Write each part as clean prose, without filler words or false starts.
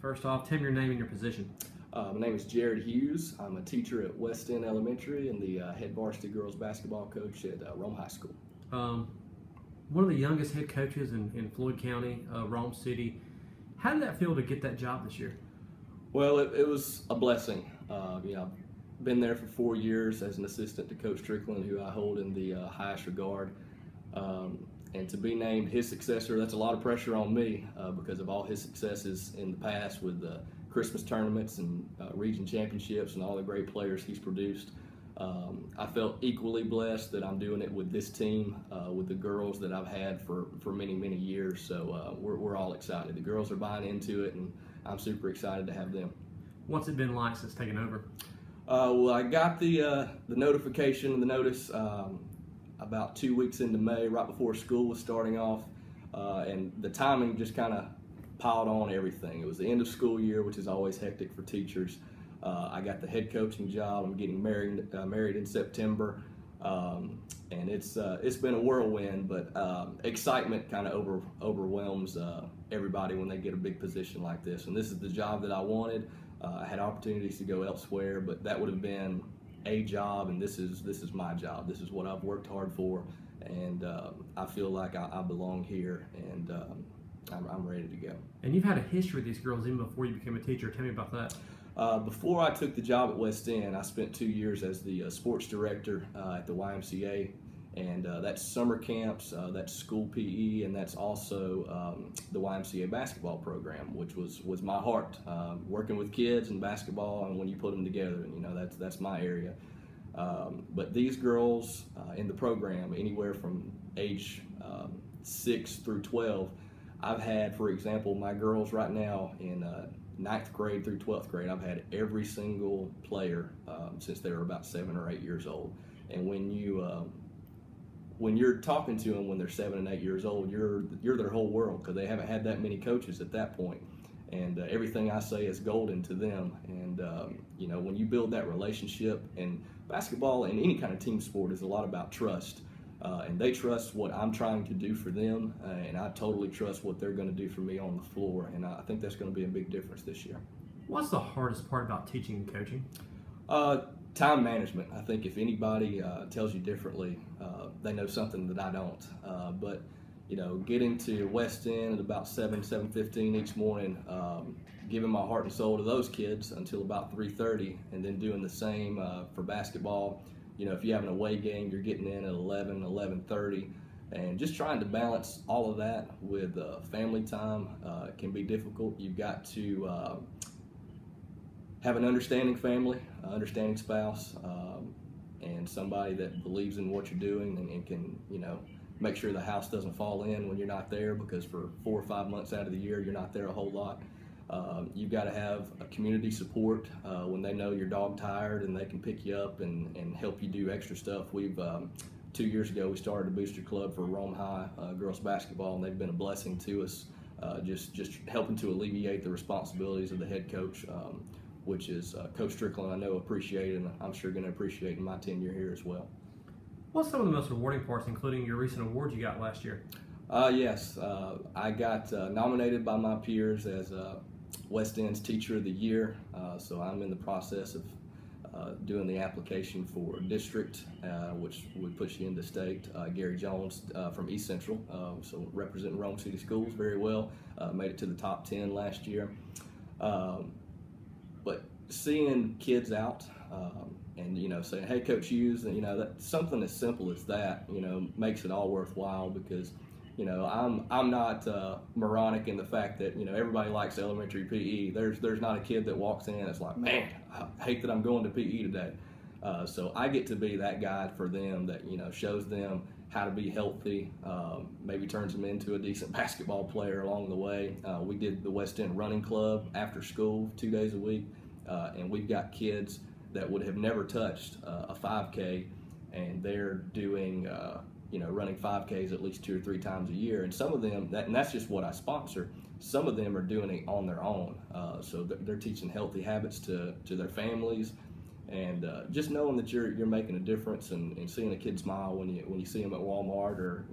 First off, tell me your name and your position. My name is Jared Hughes. I'm a teacher at West End Elementary and the head varsity girls basketball coach at Rome High School. One of the youngest head coaches in Floyd County, Rome City. How did that feel to get that job this year? Well, it was a blessing. I've been there for 4 years as an assistant to Coach Strickland, who I hold in the highest regard. And to be named his successor, that's a lot of pressure on me because of all his successes in the past with the Christmas tournaments and region championships and all the great players he's produced. I felt equally blessed that I'm doing it with this team, with the girls that I've had for many, many years. So we're all excited. The girls are buying into it, and I'm super excited to have them. What's it been like since taking over? Well, I got the notification and the notice about 2 weeks into May, right before school was starting off, and the timing just kind of piled on everything. It was the end of school year, which is always hectic for teachers. I got the head coaching job. I'm getting married in September, and it's been a whirlwind. But excitement kind of overwhelms everybody when they get a big position like this. And this is the job that I wanted. I had opportunities to go elsewhere, but that would have been a job, and this is my job. This is what I've worked hard for, and I feel like I belong here, and I'm ready to go. And you've had a history with these girls even before you became a teacher. Tell me about that. Before I took the job at West End, I spent 2 years as the sports director at the YMCA, and that's summer camps, that's school PE, and that's also the YMCA basketball program, which was my heart, working with kids and basketball, and when you put them together, and that's my area. But these girls in the program, anywhere from age 6 through 12, I've had, for example, my girls right now in 9th grade through 12th grade, I've had every single player since they were about 7 or 8 years old. And when you're talking to them when they're 7 and 8 years old, you're their whole world, because they haven't had that many coaches at that point. And everything I say is golden to them. And when you build that relationship, and basketball and any kind of team sport is a lot about trust. And they trust what I'm trying to do for them, and I totally trust what they're going to do for me on the floor. And I think that's going to be a big difference this year. What's the hardest part about teaching and coaching? Time management. I think if anybody tells you differently, they know something that I don't. But getting to West End at about 7:15 each morning, giving my heart and soul to those kids until about 3:30, and then doing the same for basketball. If you have an away game, you're getting in at 11:30, and just trying to balance all of that with family time can be difficult. You've got to have an understanding family, understanding spouse, and somebody that believes in what you're doing and can, make sure the house doesn't fall in when you're not there, because for 4 or 5 months out of the year, you're not there a whole lot. You've got to have a community support when they know you're dog tired, and they can pick you up and help you do extra stuff. We've 2 years ago, we started a booster club for Rome High girls basketball, and they've been a blessing to us, just helping to alleviate the responsibilities of the head coach, which is Coach Strickland, I know, appreciated, and I'm sure going to appreciate in my tenure here as well. What's some of the most rewarding parts, including your recent award you got last year? Yes, I got nominated by my peers as West End's Teacher of the Year, so I'm in the process of doing the application for district, which would push you into state. Gary Jones from East Central, so representing Rome City Schools very well, made it to the top 10 last year. But seeing kids out and saying, "Hey, Coach Hughes," and that something as simple as that, makes it all worthwhile, because I'm not moronic in the fact that everybody likes elementary PE. There's not a kid that walks in and it's like, "Man, I hate that I'm going to PE today." So I get to be that guy for them that shows them how to be healthy, maybe turns them into a decent basketball player along the way. We did the West End Running Club after school 2 days a week, and we've got kids that would have never touched a 5K, and they're doing running 5Ks at least 2 or 3 times a year. And some of them, and that's just what I sponsor, some of them are doing it on their own. So they're teaching healthy habits to their families, and just knowing that you're making a difference, and seeing a kid smile when you see them at Walmart, or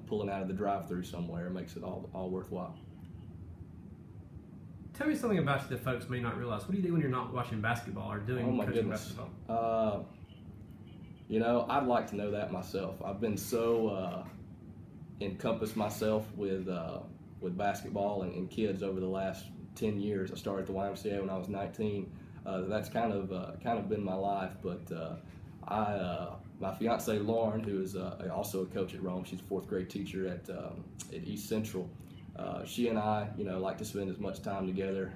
pulling out of the drive-through somewhere, makes it all worthwhile. Tell me something about you that folks may not realize. What do you do when you're not watching basketball or doing Oh my coaching goodness. basketball? I'd like to know that myself. I've been so encompassed myself with basketball and kids over the last 10 years. I started at the YMCA when I was 19. That's kind of been my life. But my fiance Lauren, who is also a coach at Rome, she's a fourth grade teacher at East Central. She and I, like to spend as much time together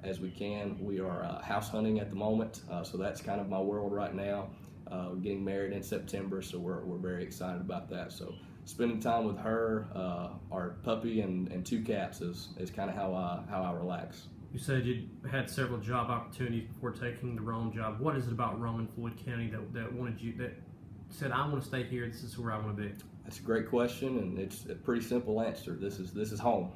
as we can. We are house hunting at the moment, so that's kind of my world right now. We're getting married in September, so we're very excited about that. So spending time with her, our puppy, and two cats is kind of how I relax. You said you had several job opportunities before taking the Rome job. What is it about Rome and Floyd County that said, I want to stay here, this is where I want to be? That's a great question, and it's a pretty simple answer. This is home.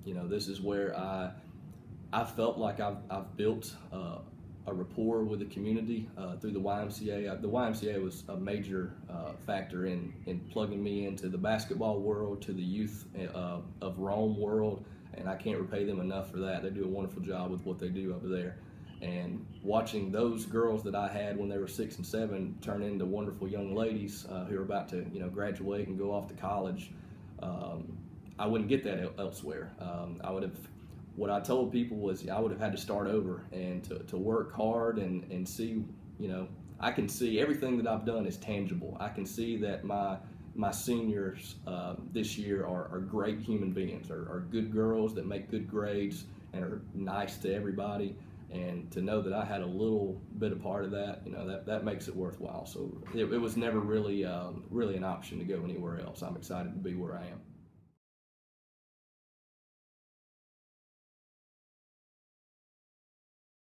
This is where I felt like I've built a rapport with the community through the YMCA. The YMCA was a major factor in plugging me into the basketball world, to the youth of Rome world, and I can't repay them enough for that. They do a wonderful job with what they do over there. And watching those girls that I had when they were 6 and 7 turn into wonderful young ladies who are about to graduate and go off to college, I wouldn't get that elsewhere. What I told people was I would have had to start over and to work hard and see, I can see everything that I've done is tangible. I can see that my seniors this year are great human beings, are good girls that make good grades and are nice to everybody. And to know that I had a little bit of part of that, that makes it worthwhile. So it was never really an option to go anywhere else. I'm excited to be where I am.